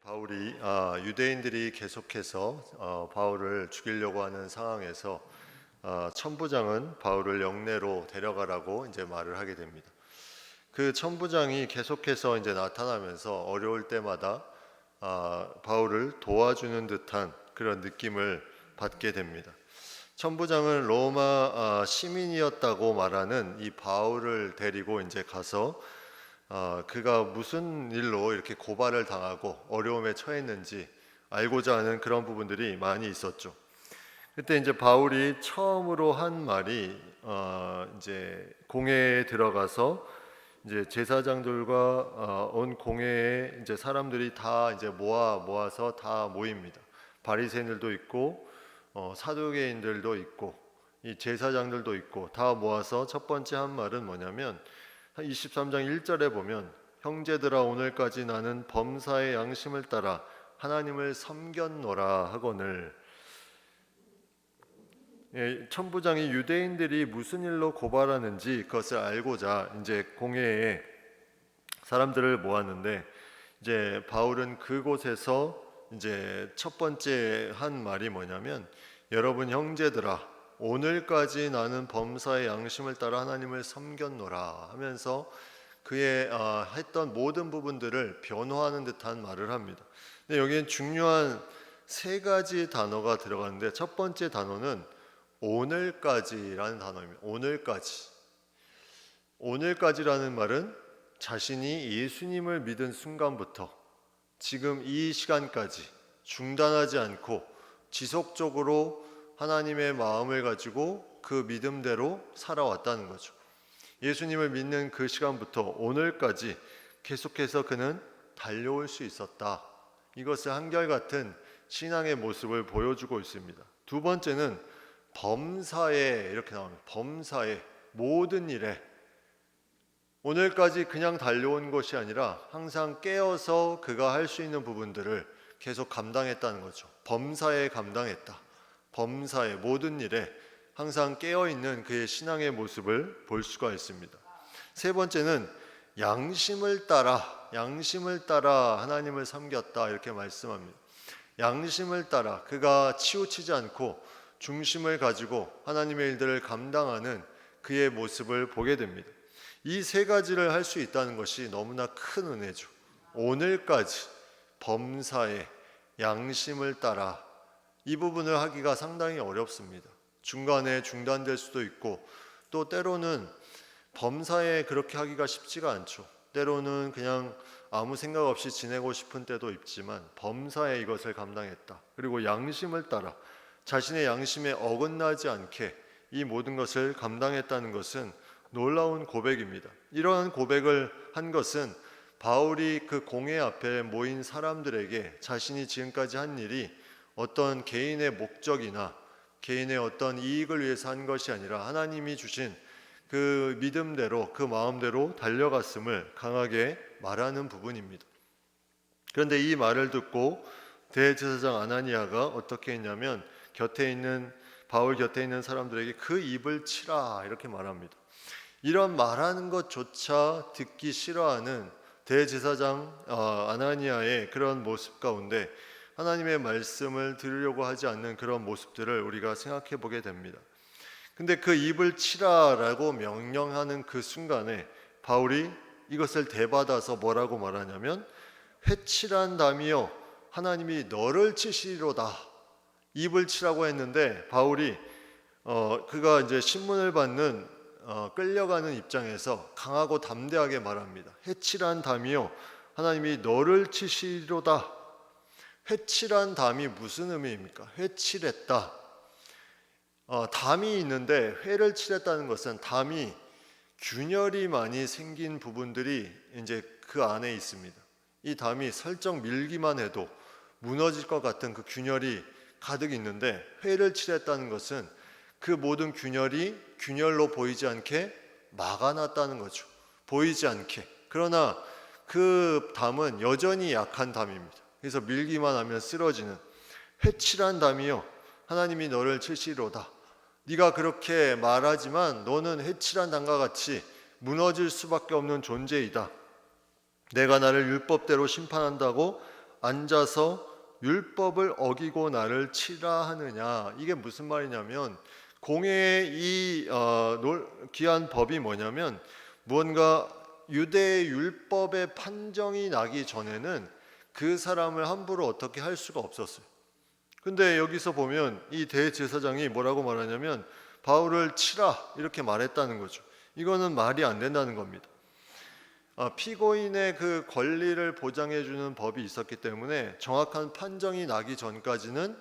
바울이 유대인들이 계속해서 바울을 죽이려고 하는 상황에서 천부장은 바울을 영내로 데려가라고 이제 말을 하게 됩니다. 그 천부장이 계속해서 이제 나타나면서 어려울 때마다 바울을 도와주는 듯한 그런 느낌을 받게 됩니다. 천부장은 로마 시민이었다고 말하는 이 바울을 데리고 이제 가서 그가 무슨 일로 이렇게 고발을 당하고 어려움에 처했는지 알고자 하는 그런 부분들이 많이 있었죠. 그때 이제 바울이 처음으로 한 말이 이제 공회에 들어가서 이제 제사장들과 온 공회에 이제 사람들이 다 이제 모아서 다 모입니다. 바리새인들도 있고 사두개인들도 있고 이 제사장들도 있고 다 모아서 첫 번째 한 말은 뭐냐면 23장 1절에 보면 형제들아 오늘까지 나는 범사의 양심을 따라 하나님을 섬겼노라 하거늘. 천부장이 유대인들이 무슨 일로 고발하는지 그것을 알고자 이제 공회에 사람들을 모았는데 이제 바울은 그곳에서 이제 첫 번째 한 말이 뭐냐면 여러분 형제들아 오늘까지 나는 범사의 양심을 따라 하나님을 섬겼노라 하면서 그의 했던 모든 부분들을 변호하는 듯한 말을 합니다. 근데 여기엔 중요한 세 가지 단어가 들어가는데 첫 번째 단어는 오늘까지라는 단어입니다. 오늘까지라는 말은 자신이 예수님을 믿은 순간부터 지금 이 시간까지 중단하지 않고 지속적으로 하나님의 마음을 가지고 그 믿음대로 살아왔다는 거죠. 예수님을 믿는 그 시간부터 오늘까지 계속해서 그는 달려올 수 있었다. 이것을 한결같은 신앙의 모습을 보여주고 있습니다. 두 번째는 범사에 이렇게 나옵니다. 범사에 모든 일에 오늘까지 그냥 달려온 것이 아니라 항상 깨어서 그가 할 수 있는 부분들을 계속 감당했다는 거죠. 범사에 감당했다. 범사의 모든 일에 항상 깨어있는 그의 신앙의 모습을 볼 수가 있습니다. 세 번째는 양심을 따라 하나님을 섬겼다 이렇게 말씀합니다. 양심을 따라 그가 치우치지 않고 중심을 가지고 하나님의 일들을 감당하는 그의 모습을 보게 됩니다. 이 세 가지를 할 수 있다는 것이 너무나 큰 은혜죠. 오늘까지 범사에 양심을 따라 이 부분을 하기가 상당히 어렵습니다. 중간에 중단될 수도 있고 또 때로는 범사에 그렇게 하기가 쉽지가 않죠. 때로는 그냥 아무 생각 없이 지내고 싶은 때도 있지만 범사에 이것을 감당했다. 그리고 양심을 따라 자신의 양심에 어긋나지 않게 이 모든 것을 감당했다는 것은 놀라운 고백입니다. 이러한 고백을 한 것은 바울이 그 공회 앞에 모인 사람들에게 자신이 지금까지 한 일이 어떤 개인의 목적이나 개인의 어떤 이익을 위해서 한 것이 아니라 하나님이 주신 그 믿음대로 그 마음대로 달려갔음을 강하게 말하는 부분입니다. 그런데 이 말을 듣고 대제사장 아나니아가 어떻게 했냐면 바울 곁에 있는 사람들에게 그 입을 치라 이렇게 말합니다. 이런 말하는 것조차 듣기 싫어하는 대제사장 아나니아의 그런 모습 가운데 하나님의 말씀을 들으려고 하지 않는 그런 모습들을 우리가 생각해 보게 됩니다. 근데 그 입을 치라라고 명령하는 그 순간에 바울이 이것을 대받아서 뭐라고 말하냐면 회칠한 담이여 하나님이 너를 치시리로다. 입을 치라고 했는데 바울이 그가 이제 신문을 받는 끌려가는 입장에서 강하고 담대하게 말합니다. 회칠한 담이여 하나님이 너를 치시리로다. 회칠한 담이 무슨 의미입니까? 회칠했다. 담이 있는데 회를 칠했다는 것은 담이 균열이 많이 생긴 부분들이 이제 그 안에 있습니다. 이 담이 살짝 밀기만 해도 무너질 것 같은 그 균열이 가득 있는데 회를 칠했다는 것은 그 모든 균열이 균열로 보이지 않게 막아놨다는 거죠. 보이지 않게. 그러나 그 담은 여전히 약한 담입니다. 그래서 밀기만 하면 쓰러지는 회칠한 담이요 하나님이 너를 치시리로다. 네가 그렇게 말하지만 너는 회칠한 담과 같이 무너질 수밖에 없는 존재이다. 내가 나를 율법대로 심판한다고 앉아서 율법을 어기고 나를 치라 하느냐. 이게 무슨 말이냐면 공회의 이 귀한 법이 뭐냐면 무언가 유대의 율법의 판정이 나기 전에는 그 사람을 함부로 어떻게 할 수가 없었어요. 근데 여기서 보면 이 대제사장이 뭐라고 말하냐면 바울을 치라 이렇게 말했다는 거죠. 이거는 말이 안 된다는 겁니다. 피고인의 그 권리를 보장해 주는 법이 있었기 때문에 정확한 판정이 나기 전까지는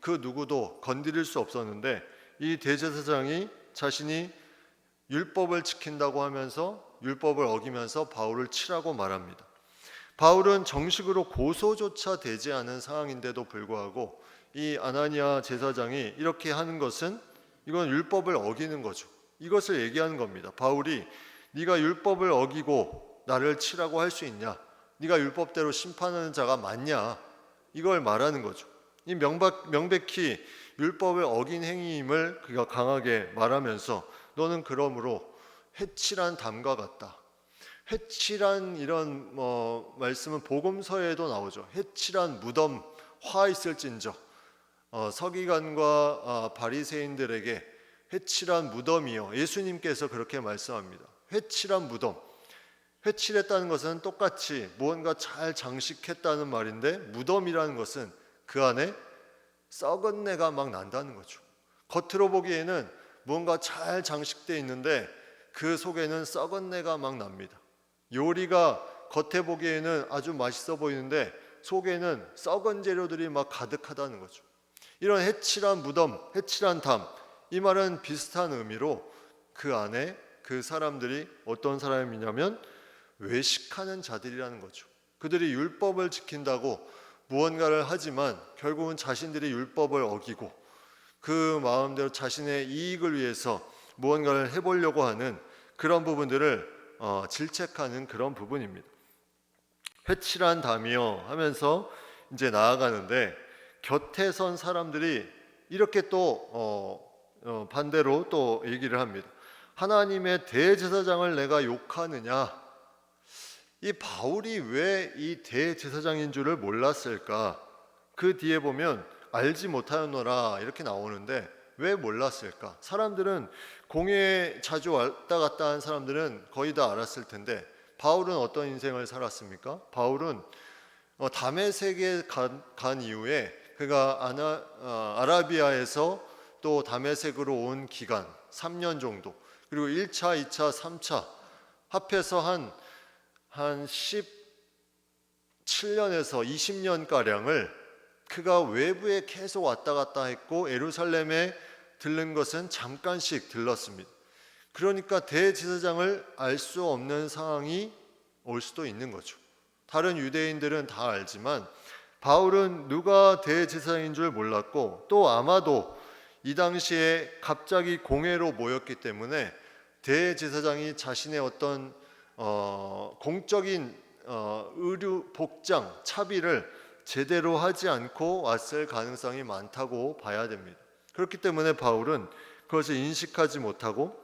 그 누구도 건드릴 수 없었는데 이 대제사장이 자신이 율법을 지킨다고 하면서 율법을 어기면서 바울을 치라고 말합니다. 바울은 정식으로 고소조차 되지 않은 상황인데도 불구하고 이 아나니아 제사장이 이렇게 하는 것은 이건 율법을 어기는 거죠. 이것을 얘기하는 겁니다. 바울이 네가 율법을 어기고 나를 치라고 할 수 있냐? 네가 율법대로 심판하는 자가 맞냐? 이걸 말하는 거죠. 이 명백히 율법을 어긴 행위임을 그가 강하게 말하면서 너는 그러므로 회칠한 담과 같다. 회칠한 이런 말씀은 복음서에도 나오죠. 회칠한 무덤 화 있을진저 서기관과 바리새인들에게 회칠한 무덤이요. 예수님께서 그렇게 말씀합니다. 회칠한 무덤. 회칠했다는 것은 똑같이 무언가 잘 장식했다는 말인데 무덤이라는 것은 그 안에 썩은 내가 막 난다는 거죠. 겉으로 보기에는 무언가 잘 장식되어 있는데 그 속에는 썩은 내가 막 납니다. 요리가 겉에 보기에는 아주 맛있어 보이는데 속에는 썩은 재료들이 막 가득하다는 거죠. 이런 해칠한 무덤, 해칠한 담, 이 말은 비슷한 의미로 그 안에 그 사람들이 어떤 사람이냐면 외식하는 자들이라는 거죠. 그들이 율법을 지킨다고 무언가를 하지만 결국은 자신들이 율법을 어기고 그 마음대로 자신의 이익을 위해서 무언가를 해보려고 하는 그런 부분들을 질책하는 그런 부분입니다. 회칠한 담이요 하면서 이제 나아가는데 곁에 선 사람들이 이렇게 또 반대로 또 얘기를 합니다. 하나님의 대제사장을 내가 욕하느냐? 이 바울이 왜 이 대제사장인 줄을 몰랐을까? 그 뒤에 보면 알지 못하였노라 이렇게 나오는데 왜 몰랐을까? 사람들은 공회에 자주 왔다 갔다 한 사람들은 거의 다 알았을 텐데 바울은 어떤 인생을 살았습니까? 바울은 다메섹에 간 이후에 그가 아라비아에서 또 다메섹으로 온 기간 3년 정도 그리고 1차, 2차, 3차 합해서 한 17년에서 20년가량을 그가 외부에 계속 왔다 갔다 했고 예루살렘에 들른 것은 잠깐씩 들렀습니다. 그러니까 대제사장을 알 수 없는 상황이 올 수도 있는 거죠. 다른 유대인들은 다 알지만 바울은 누가 대제사장인 줄 몰랐고 또 아마도 이 당시에 갑자기 공회로 모였기 때문에 대제사장이 자신의 어떤 공적인 의류 복장 차비를 제대로 하지 않고 왔을 가능성이 많다고 봐야 됩니다. 그렇기 때문에 바울은 그것을 인식하지 못하고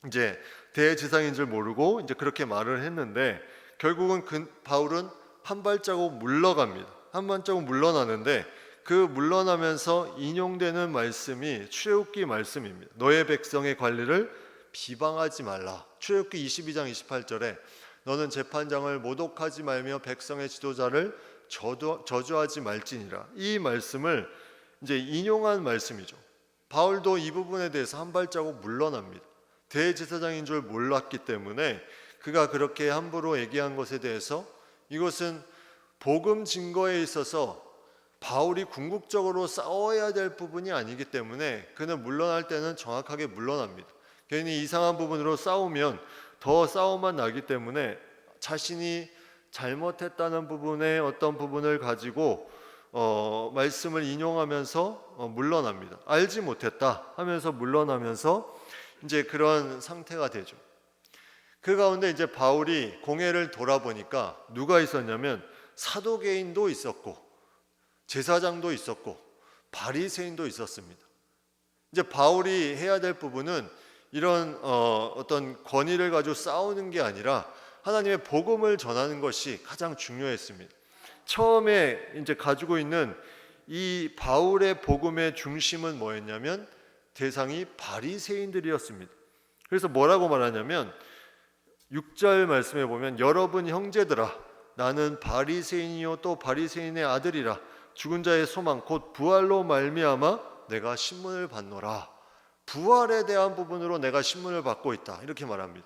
이제 대제사장인 줄 모르고 이제 그렇게 말을 했는데 결국은 바울은 한 발자국 물러갑니다. 한 발자국 물러나는데 그 물러나면서 인용되는 말씀이 출애굽기 말씀입니다. 너의 백성의 관리를 비방하지 말라. 출애굽기 22장 28절에 너는 재판장을 모독하지 말며 백성의 지도자를 저주하지 말지니라. 이 말씀을 이제 인용한 말씀이죠. 바울도 이 부분에 대해서 한 발자국 물러납니다. 대제사장인 줄 몰랐기 때문에 그가 그렇게 함부로 얘기한 것에 대해서 이것은 복음 증거에 있어서 바울이 궁극적으로 싸워야 될 부분이 아니기 때문에 그는 물러날 때는 정확하게 물러납니다. 괜히 이상한 부분으로 싸우면 더 싸움만 나기 때문에 자신이 잘못했다는 부분의 어떤 부분을 가지고 말씀을 인용하면서 물러납니다. 알지 못했다 하면서 물러나면서 이제 그런 상태가 되죠. 그 가운데 이제 바울이 공회를 돌아보니까 누가 있었냐면 사도개인도 있었고 제사장도 있었고 바리새인도 있었습니다. 이제 바울이 해야 될 부분은 이런 어떤 권위를 가지고 싸우는 게 아니라 하나님의 복음을 전하는 것이 가장 중요했습니다. 처음에 이제 가지고 있는 이 바울의 복음의 중심은 뭐였냐면 대상이 바리새인들이었습니다. 그래서 뭐라고 말하냐면 6절 말씀에 보면 여러분 형제들아 나는 바리새인이요 또 바리새인의 아들이라 죽은 자의 소망 곧 부활로 말미암아 내가 신문을 받노라. 부활에 대한 부분으로 내가 신문을 받고 있다 이렇게 말합니다.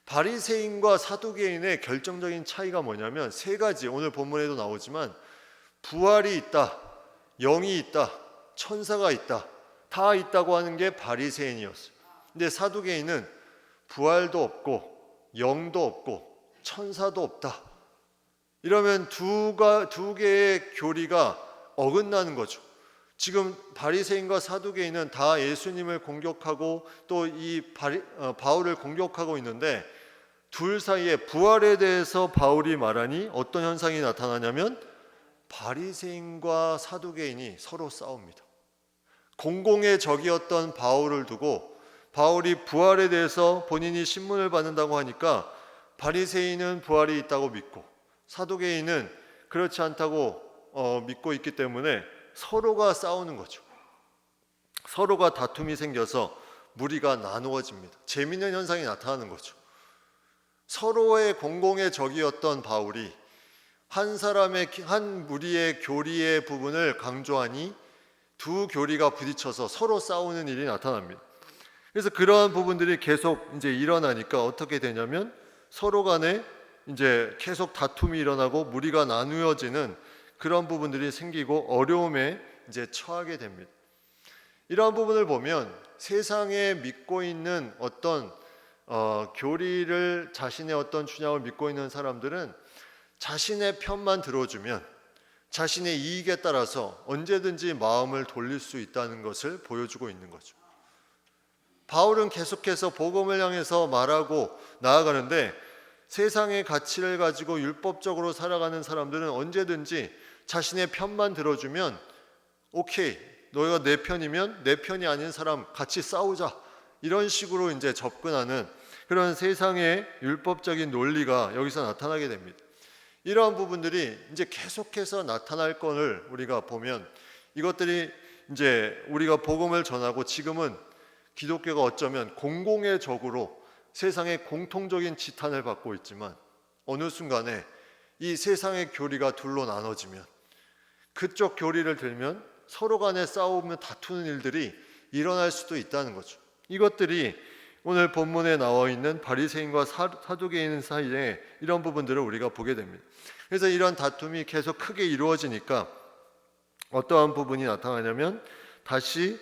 바리새인과 사두개인의 결정적인 차이가 뭐냐면 세 가지, 오늘 본문에도 나오지만 부활이 있다, 영이 있다, 천사가 있다, 다 있다고 하는 게 바리새인이었어요. 근데 사두개인은 부활도 없고 영도 없고 천사도 없다. 이러면 두 개의 교리가 어긋나는 거죠. 지금 바리새인과 사두개인은 다 예수님을 공격하고 또 이 바울을 공격하고 있는데 둘 사이에 부활에 대해서 바울이 말하니 어떤 현상이 나타나냐면 바리새인과 사두개인이 서로 싸웁니다. 공공의 적이었던 바울을 두고 바울이 부활에 대해서 본인이 신문을 받는다고 하니까 바리새인은 부활이 있다고 믿고 사두개인은 그렇지 않다고 믿고 있기 때문에 서로가 싸우는 거죠. 서로가 다툼이 생겨서 무리가 나누어집니다. 재미있는 현상이 나타나는 거죠. 서로의 공공의 적이었던 바울이 한 무리의 교리의 부분을 강조하니 두 교리가 부딪혀서 서로 싸우는 일이 나타납니다. 그래서 그러한 부분들이 계속 이제 일어나니까 어떻게 되냐면 서로 간에 이제 계속 다툼이 일어나고 무리가 나누어지는 그런 부분들이 생기고 어려움에 이제 처하게 됩니다. 이러한 부분을 보면 세상에 믿고 있는 어떤 교리를 자신의 어떤 주장을 믿고 있는 사람들은 자신의 편만 들어주면 자신의 이익에 따라서 언제든지 마음을 돌릴 수 있다는 것을 보여주고 있는 거죠. 바울은 계속해서 복음을 향해서 말하고 나아가는데 세상의 가치를 가지고 율법적으로 살아가는 사람들은 언제든지 자신의 편만 들어주면 오케이, 너희가 내 편이면 내 편이 아닌 사람 같이 싸우자 이런 식으로 이제 접근하는 그런 세상의 율법적인 논리가 여기서 나타나게 됩니다. 이러한 부분들이 이제 계속해서 나타날 것을 우리가 보면 이것들이 이제 우리가 복음을 전하고 지금은 기독교가 어쩌면 공공의 적으로 세상의 공통적인 지탄을 받고 있지만 어느 순간에 이 세상의 교리가 둘로 나눠지면 그쪽 교리를 들면 서로 간에 싸우며 다투는 일들이 일어날 수도 있다는 거죠. 이것들이 오늘 본문에 나와 있는 바리새인과 사두개인 사이에 이런 부분들을 우리가 보게 됩니다. 그래서 이런 다툼이 계속 크게 이루어지니까 어떠한 부분이 나타나냐면 다시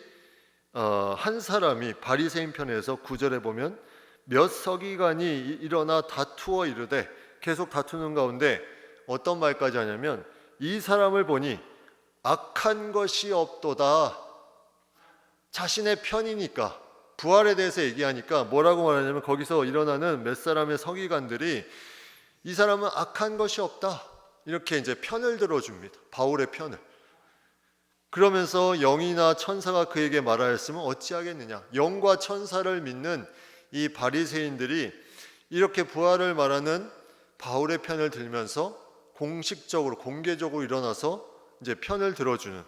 한 사람이 바리새인 편에서 9절에 보면 몇 서기관이 일어나 다투어 이르되 계속 다투는 가운데 어떤 말까지 하냐면 이 사람을 보니 악한 것이 없도다. 자신의 편이니까 부활에 대해서 얘기하니까 뭐라고 말하냐면 거기서 일어나는 몇 사람의 서기관들이 이 사람은 악한 것이 없다 이렇게 이제 편을 들어줍니다. 바울의 편을. 그러면서 영이나 천사가 그에게 말하였으면 어찌하겠느냐. 영과 천사를 믿는 이 바리새인들이 이렇게 부활을 말하는 바울의 편을 들면서 공식적으로 공개적으로 일어나서 이제 편을 들어주는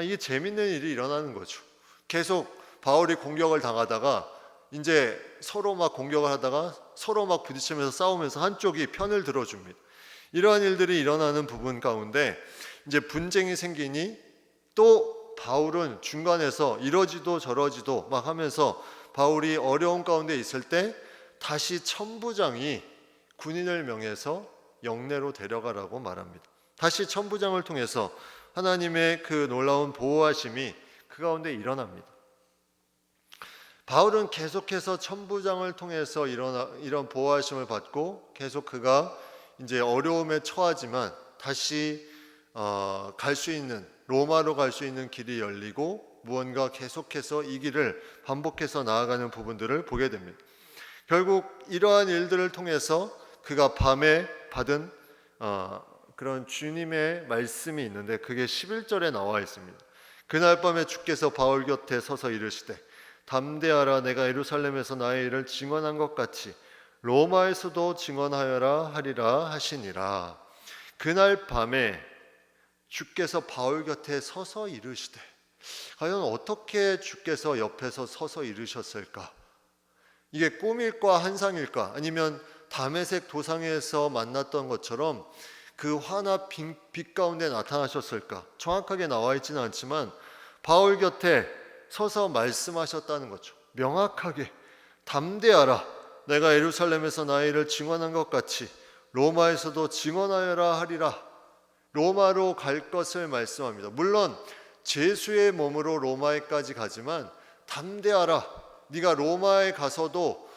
이게 재밌는 일이 일어나는 거죠. 계속 바울이 공격을 당하다가 이제 서로 막 공격을 하다가 서로 막 부딪히면서 싸우면서 한쪽이 편을 들어줍니다. 이러한 일들이 일어나는 부분 가운데 이제 분쟁이 생기니 또 바울은 중간에서 이러지도 저러지도 막 하면서 바울이 어려운 가운데 있을 때 다시 천부장이 군인을 명해서 영내로 데려가라고 말합니다. 다시 천부장을 통해서 하나님의 그 놀라운 보호하심이 그 가운데 일어납니다. 바울은 계속해서 천부장을 통해서 이런 보호하심을 받고 계속 그가 이제 어려움에 처하지만 다시 갈 수 있는 로마로 갈 수 있는 길이 열리고 무언가 계속해서 이 길을 반복해서 나아가는 부분들을 보게 됩니다. 결국 이러한 일들을 통해서 그가 밤에 받은 그런 주님의 말씀이 있는데 그게 11절에 나와 있습니다. 그날 밤에 주께서 바울 곁에 서서 이르시되 담대하라 내가 예루살렘에서 나의 일을 증언한 것 같이 로마에서도 증언하여라 하리라 하시니라. 그날 밤에 주께서 바울 곁에 서서 이르시되, 과연 어떻게 주께서 옆에서 서서 이르셨을까? 이게 꿈일까 환상일까? 아니면 다메섹 도상에서 만났던 것처럼 그 화나 빛 가운데 나타나셨을까? 정확하게 나와 있지는 않지만 바울 곁에 서서 말씀하셨다는 거죠. 명확하게 담대하라. 내가 예루살렘에서 나의 일을 증언한 것 같이 로마에서도 증언하여라 하리라. 로마로 갈 것을 말씀합니다. 물론 제수의 몸으로 로마에까지 가지만 담대하라. 네가 로마에 가서도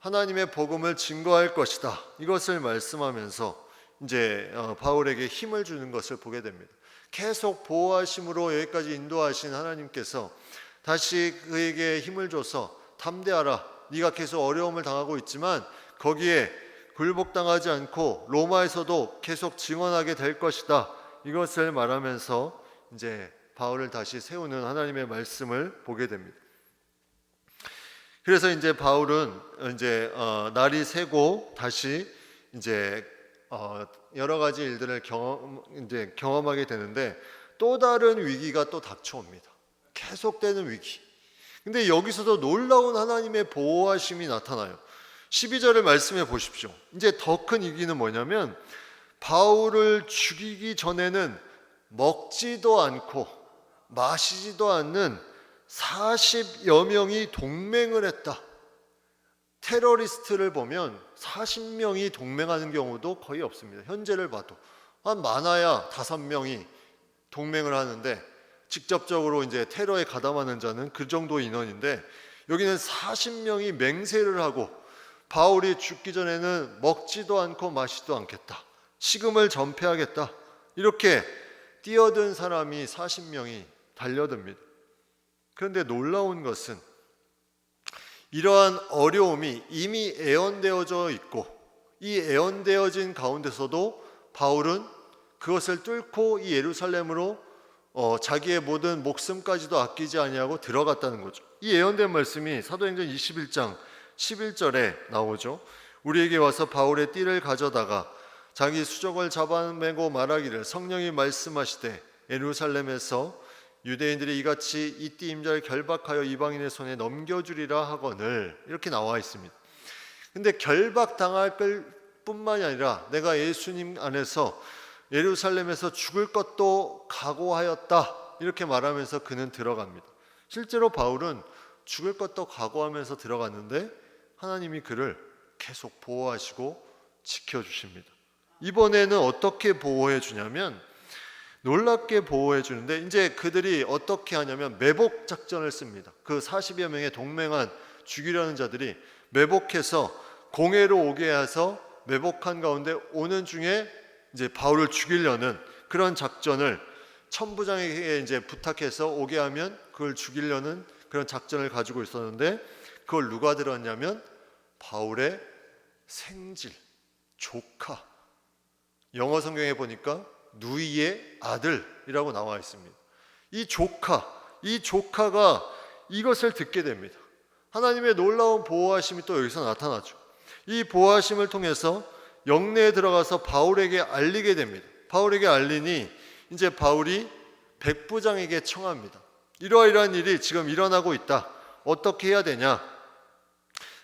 하나님의 복음을 증거할 것이다. 이것을 말씀하면서 이제 바울에게 힘을 주는 것을 보게 됩니다. 계속 보호하심으로 여기까지 인도하신 하나님께서 다시 그에게 힘을 줘서 담대하라. 네가 계속 어려움을 당하고 있지만 거기에 굴복당하지 않고 로마에서도 계속 증언하게 될 것이다. 이것을 말하면서 이제 바울을 다시 세우는 하나님의 말씀을 보게 됩니다. 그래서 이제 바울은 이제 날이 새고 다시 이제 여러 가지 일들을 경험하게 되는데 또 다른 위기가 또 닥쳐옵니다. 계속되는 위기. 근데 여기서도 놀라운 하나님의 보호하심이 나타나요. 12절을 말씀해 보십시오. 이제 더 큰 위기는 뭐냐면 바울을 죽이기 전에는 먹지도 않고 마시지도 않는 40여 명이 동맹을 했다. 테러리스트를 보면 40명이 동맹하는 경우도 거의 없습니다. 현재를 봐도 한 많아야 5명이 동맹을 하는데 직접적으로 이제 테러에 가담하는 자는 그 정도 인원인데 여기는 40명이 맹세를 하고 바울이 죽기 전에는 먹지도 않고 마시지도 않겠다. 식음을 전폐하겠다. 이렇게 뛰어든 사람이 40명이 달려듭니다. 그런데 놀라운 것은 이러한 어려움이 이미 애언되어져 있고 이 애언되어진 가운데서도 바울은 그것을 뚫고 이 예루살렘으로 자기의 모든 목숨까지도 아끼지 아니하고 들어갔다는 거죠. 이 예언된 말씀이 사도행전 21장 11절에 나오죠. 우리에게 와서 바울의 띠를 가져다가 자기 수족을 잡아매고 말하기를 성령이 말씀하시되 예루살렘에서 유대인들이 이같이 이 띠 임자를 결박하여 이방인의 손에 넘겨주리라 하거늘 이렇게 나와 있습니다. 근데 결박당할 뿐만이 아니라 내가 예수님 안에서 예루살렘에서 죽을 것도 각오하였다 이렇게 말하면서 그는 들어갑니다. 실제로 바울은 죽을 것도 각오하면서 들어갔는데 하나님이 그를 계속 보호하시고 지켜주십니다. 이번에는 어떻게 보호해 주냐면 놀랍게 보호해 주는데 이제 그들이 어떻게 하냐면 매복 작전을 씁니다. 그 40여 명의 동맹한 죽이려는 자들이 매복해서 공회로 오게 해서 매복한 가운데 오는 중에 이제 바울을 죽이려는 그런 작전을 천부장에게 이제 부탁해서 오게 하면 그걸 죽이려는 그런 작전을 가지고 있었는데 그걸 누가 들었냐면 바울의 생질, 조카. 영어 성경에 보니까 누이의 아들이라고 나와 있습니다. 이 조카가 이것을 듣게 됩니다. 하나님의 놀라운 보호하심이 또 여기서 나타나죠. 이 보호하심을 통해서 영내에 들어가서 바울에게 알리게 됩니다. 바울에게 알리니 이제 바울이 백부장에게 청합니다. 이러이러한 일이 지금 일어나고 있다. 어떻게 해야 되냐?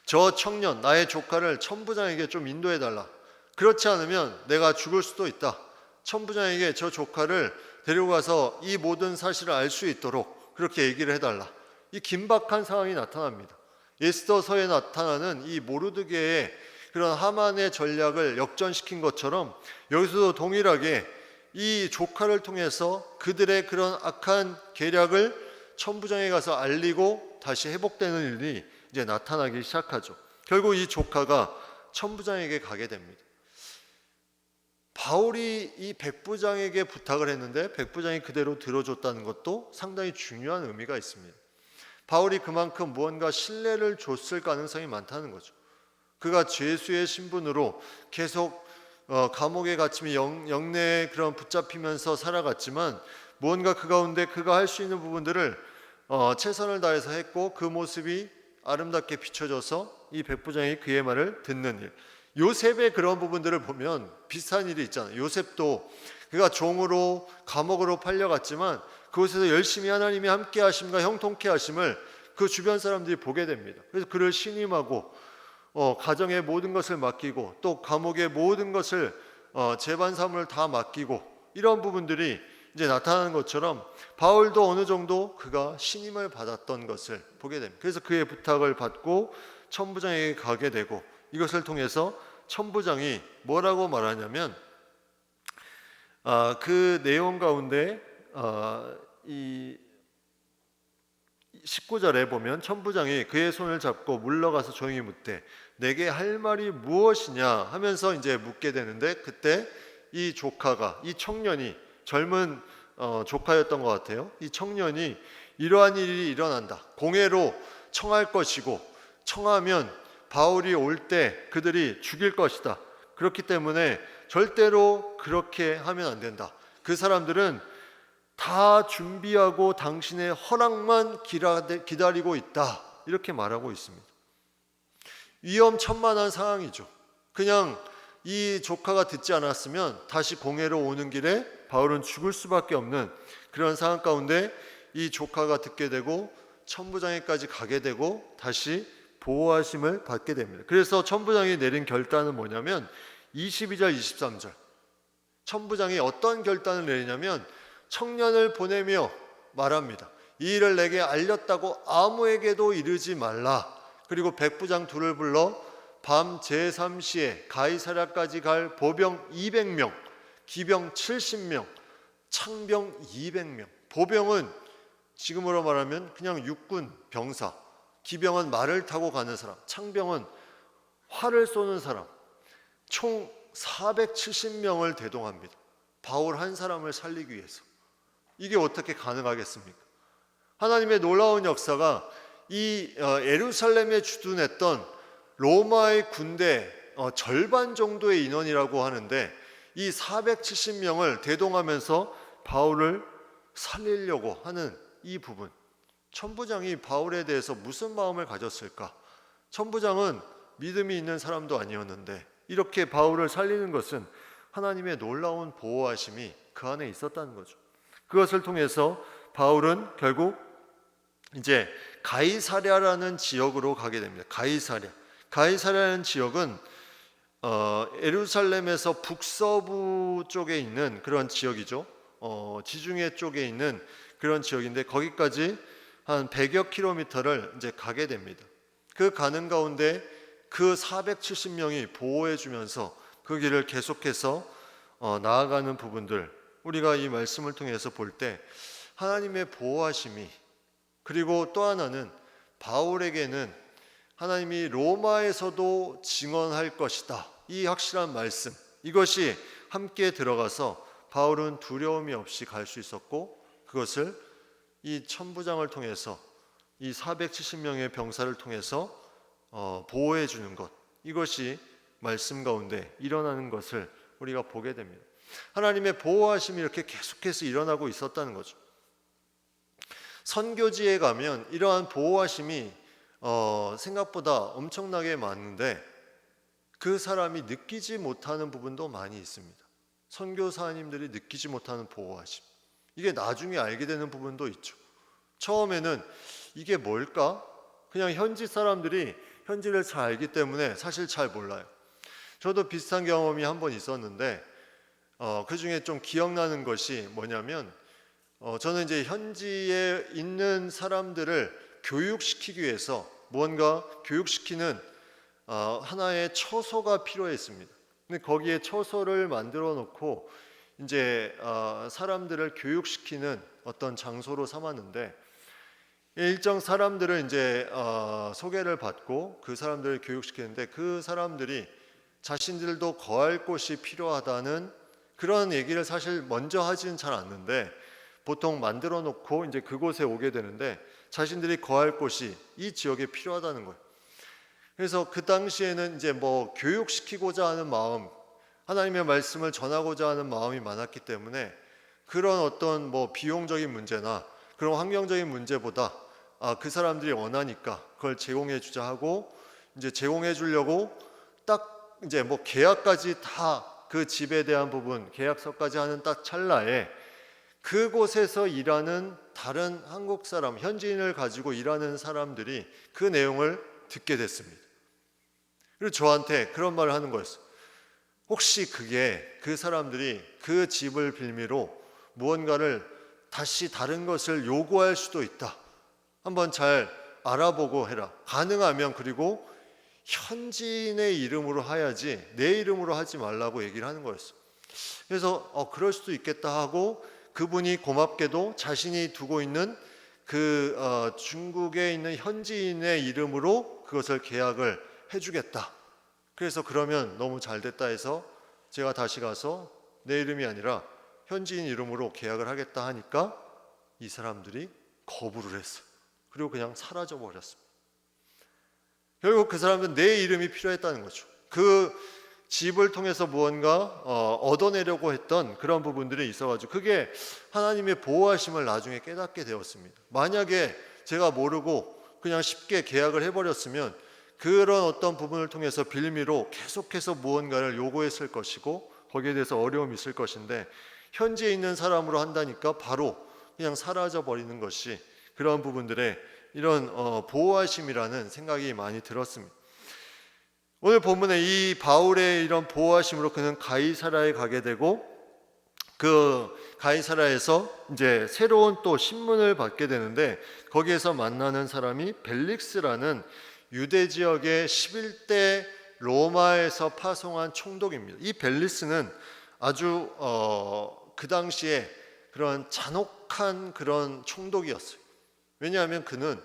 저 청년 나의 조카를 천부장에게 좀 인도해달라. 그렇지 않으면 내가 죽을 수도 있다. 천부장에게 저 조카를 데리고 가서 이 모든 사실을 알 수 있도록 그렇게 얘기를 해달라. 이 긴박한 상황이 나타납니다. 에스더서에 나타나는 이 모르드게의 그런 하만의 전략을 역전시킨 것처럼 여기서도 동일하게 이 조카를 통해서 그들의 그런 악한 계략을 천부장에 가서 알리고 다시 회복되는 일이 이제 나타나기 시작하죠. 결국 이 조카가 천부장에게 가게 됩니다. 바울이 이 백부장에게 부탁을 했는데 백부장이 그대로 들어줬다는 것도 상당히 중요한 의미가 있습니다. 바울이 그만큼 무언가 신뢰를 줬을 가능성이 많다는 거죠. 그가 죄수의 신분으로 계속 감옥에 갇히며 영내에 그런 붙잡히면서 살아갔지만 무언가 그 가운데 그가 할 수 있는 부분들을 최선을 다해서 했고 그 모습이 아름답게 비춰져서 이 백부장이 그의 말을 듣는 일. 요셉의 그런 부분들을 보면 비슷한 일이 있잖아요. 요셉도 그가 종으로 감옥으로 팔려갔지만 그곳에서 열심히 하나님이 함께 하심과 형통케 하심을 그 주변 사람들이 보게 됩니다. 그래서 그를 신임하고 가정의 모든 것을 맡기고 또 감옥의 모든 것을 재반 사무를 다 맡기고 이런 부분들이 이제 나타나는 것처럼 바울도 어느 정도 그가 신임을 받았던 것을 보게 됩니다. 그래서 그의 부탁을 받고 천부장에게 가게 되고 이것을 통해서 천부장이 뭐라고 말하냐면 그 내용 가운데 이 19절에 보면 천부장이 그의 손을 잡고 물러가서 조용히 묻되 내게 할 말이 무엇이냐 하면서 이제 묻게 되는데 그때 이 조카가 이 청년이 젊은 조카였던 것 같아요. 이 청년이 이러한 일이 일어난다. 공회로 청할 것이고 청하면 바울이 올 때 그들이 죽일 것이다. 그렇기 때문에 절대로 그렇게 하면 안 된다. 그 사람들은 다 준비하고 당신의 허락만 기다리고 있다. 이렇게 말하고 있습니다. 위험천만한 상황이죠. 그냥 이 조카가 듣지 않았으면 다시 공회로 오는 길에 바울은 죽을 수밖에 없는 그런 상황 가운데 이 조카가 듣게 되고 천부장에까지 가게 되고 다시 보호하심을 받게 됩니다. 그래서 천부장이 내린 결단은 뭐냐면 22절 23절 천부장이 어떤 결단을 내리냐면 청년을 보내며 말합니다. 이 일을 내게 알렸다고 아무에게도 이르지 말라. 그리고 백부장 둘을 불러 밤 제3시에 가이사랴까지 갈 보병 200명, 기병 70명, 창병 200명. 보병은 지금으로 말하면 그냥 육군 병사, 기병은 말을 타고 가는 사람, 창병은 활을 쏘는 사람, 총 470명을 대동합니다. 바울 한 사람을 살리기 위해서. 이게 어떻게 가능하겠습니까? 하나님의 놀라운 역사가 이 예루살렘에 주둔했던 로마의 군대 절반 정도의 인원이라고 하는데 이 470명을 대동하면서 바울을 살리려고 하는 이 부분, 천부장이 바울에 대해서 무슨 마음을 가졌을까? 천부장은 믿음이 있는 사람도 아니었는데 이렇게 바울을 살리는 것은 하나님의 놀라운 보호하심이 그 안에 있었다는 거죠. 그것을 통해서 바울은 결국 이제 가이사랴라는 지역으로 가게 됩니다. 가이사랴라는 지역은 예루살렘에서 북서부 쪽에 있는 그런 지역이죠. 지중해 쪽에 있는 그런 지역인데 거기까지 한 100여 킬로미터를 이제 가게 됩니다. 그 가는 가운데 그 470명이 보호해 주면서 그 길을 계속해서 나아가는 부분들, 우리가 이 말씀을 통해서 볼 때 하나님의 보호하심이, 그리고 또 하나는 바울에게는 하나님이 로마에서도 증언할 것이다, 이 확실한 말씀, 이것이 함께 들어가서 바울은 두려움이 없이 갈 수 있었고 그것을 이 천부장을 통해서 이 470명의 병사를 통해서 보호해 주는 것, 이것이 말씀 가운데 일어나는 것을 우리가 보게 됩니다. 하나님의 보호하심이 이렇게 계속해서 일어나고 있었다는 거죠. 선교지에 가면 이러한 보호하심이 생각보다 엄청나게 많은데 그 사람이 느끼지 못하는 부분도 많이 있습니다. 선교사님들이 느끼지 못하는 보호하심, 이게 나중에 알게 되는 부분도 있죠. 처음에는 이게 뭘까? 그냥 현지 사람들이 현지를 잘 알기 때문에 사실 잘 몰라요. 저도 비슷한 경험이 한 번 있었는데 그 중에 좀 기억나는 것이 뭐냐면 저는 이제 현지에 있는 사람들을 교육시키기 위해서 무언가 교육시키는 하나의 처소가 필요했습니다. 근데 거기에 처소를 만들어 놓고 이제 사람들을 교육시키는 어떤 장소로 삼았는데 일정 사람들을 이제 소개를 받고 그 사람들을 교육시키는데 그 사람들이 자신들도 거할 곳이 필요하다는 그런 얘기를 사실 먼저 하지는 잘 않는데 보통 만들어 놓고 이제 그곳에 오게 되는데 자신들이 거할 곳이 이 지역에 필요하다는 거예요. 그래서 그 당시에는 이제 뭐 교육시키고자 하는 마음, 하나님의 말씀을 전하고자 하는 마음이 많았기 때문에 그런 어떤 뭐 비용적인 문제나 그런 환경적인 문제보다 그 사람들이 원하니까 그걸 제공해 주자 하고 이제 제공해 주려고 딱 이제 뭐 계약까지 다 그 집에 대한 부분 계약서까지 하는 딱 찰나에 그곳에서 일하는 다른 한국 사람, 현지인을 가지고 일하는 사람들이 그 내용을 듣게 됐습니다. 그리고 저한테 그런 말을 하는 거였어요. 혹시 그게 그 사람들이 그 집을 빌미로 무언가를 다시 다른 것을 요구할 수도 있다. 한번 잘 알아보고 해라. 가능하면 그리고 현지인의 이름으로 해야지 내 이름으로 하지 말라고 얘기를 하는 거였어요. 그래서 그럴 수도 있겠다 하고 그분이 고맙게도 자신이 두고 있는 그 중국에 있는 현지인의 이름으로 그것을 계약을 해주겠다. 그래서 그러면 너무 잘 됐다 해서 제가 다시 가서 내 이름이 아니라 현지인 이름으로 계약을 하겠다 하니까 이 사람들이 거부를 했어요. 그리고 그냥 사라져 버렸습니다. 결국 그 사람들은 내 이름이 필요했다는 거죠. 그 집을 통해서 무언가 얻어내려고 했던 그런 부분들이 있어가지고 그게 하나님의 보호하심을 나중에 깨닫게 되었습니다. 만약에 제가 모르고 그냥 쉽게 계약을 해버렸으면 그런 어떤 부분을 통해서 빌미로 계속해서 무언가를 요구했을 것이고 거기에 대해서 어려움이 있을 것인데 현지에 있는 사람으로 한다니까 바로 그냥 사라져 버리는 것이 그런 부분들의 이런 보호하심이라는 생각이 많이 들었습니다. 오늘 본문에 이 바울의 이런 보호하심으로 그는 가이사랴에 가게 되고 그 가이사랴에서 이제 새로운 또 신문을 받게 되는데 거기에서 만나는 사람이 벨릭스라는 유대 지역의 11대 로마에서 파송한 총독입니다. 이 벨릭스는 아주 그 당시에 그런 잔혹한 그런 총독이었어요. 왜냐하면 그는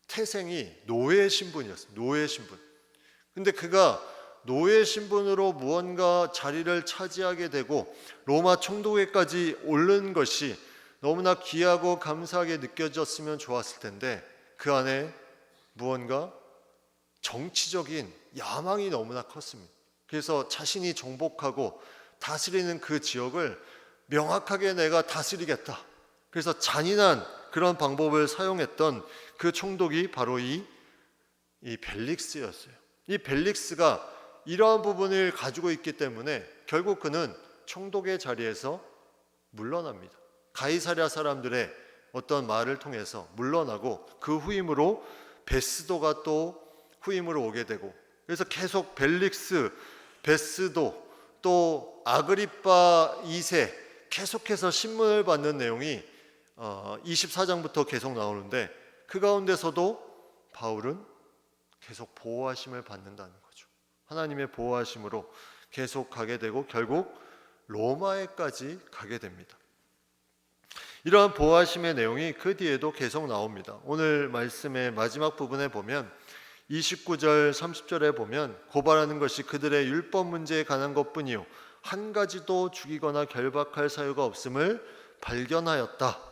태생이 노예 신분이었어요. 노예 신분. 근데 그가 노예 신분으로 무언가 자리를 차지하게 되고 로마 총독에까지 오른 것이 너무나 귀하고 감사하게 느껴졌으면 좋았을 텐데 그 안에 무언가 정치적인 야망이 너무나 컸습니다. 그래서 자신이 정복하고 다스리는 그 지역을 명확하게 내가 다스리겠다. 그래서 잔인한 그런 방법을 사용했던 그 총독이 바로 이 벨릭스였어요. 이 벨릭스가 이러한 부분을 가지고 있기 때문에 결국 그는 총독의 자리에서 물러납니다. 가이사랴 사람들의 어떤 말을 통해서 물러나고 그 후임으로 베스도가 또 후임으로 오게 되고 그래서 계속 벨릭스, 베스도 또 아그리빠 2세 계속해서 신문을 받는 내용이 24장부터 계속 나오는데 그 가운데서도 바울은 계속 보호하심을 받는다는 거죠. 하나님의 보호하심으로 계속 가게 되고 결국 로마에까지 가게 됩니다. 이러한 보호하심의 내용이 그 뒤에도 계속 나옵니다. 오늘 말씀의 마지막 부분에 보면 29절 30절에 보면 고발하는 것이 그들의 율법 문제에 관한 것뿐이요 한 가지도 죽이거나 결박할 사유가 없음을 발견하였다.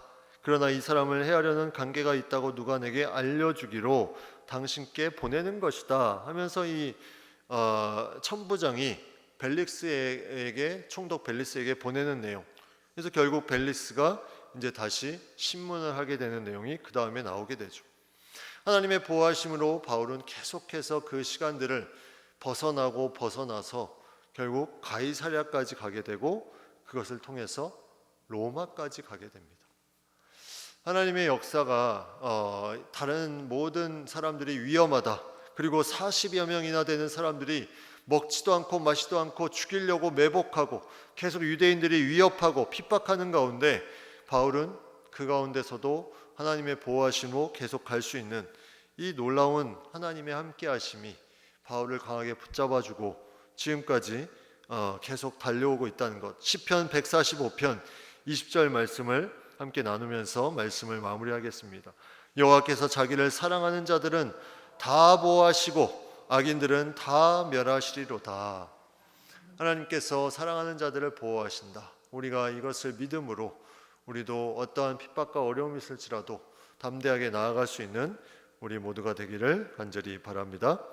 그러나 이 사람을 해하려는 관계가 있다고 누가 내게 알려주기로 당신께 보내는 것이다 하면서 이 천부장이 벨릭스에게 총독 벨릭스에게 보내는 내용. 그래서 결국 벨릭스가 이제 다시 신문을 하게 되는 내용이 그 다음에 나오게 되죠. 하나님의 보호하심으로 바울은 계속해서 그 시간들을 벗어나서 결국 가이사랴까지 가게 되고 그것을 통해서 로마까지 가게 됩니다. 하나님의 역사가 다른 모든 사람들이 위험하다. 그리고 40여 명이나 되는 사람들이 먹지도 않고 마시도 않고 죽이려고 매복하고 계속 유대인들이 위협하고 핍박하는 가운데 바울은 그 가운데서도 하나님의 보호하심으로 계속 갈 수 있는 이 놀라운 하나님의 함께하심이 바울을 강하게 붙잡아주고 지금까지 계속 달려오고 있다는 것. 시편 145편 20절 말씀을 함께 나누면서 말씀을 마무리하겠습니다. 여호와께서 자기를 사랑하는 자들은 다 보호하시고 악인들은 다 멸하시리로다. 하나님께서 사랑하는 자들을 보호하신다. 우리가 이것을 믿음으로 우리도 어떠한 핍박과 어려움이 있을지라도 담대하게 나아갈 수 있는 우리 모두가 되기를 간절히 바랍니다.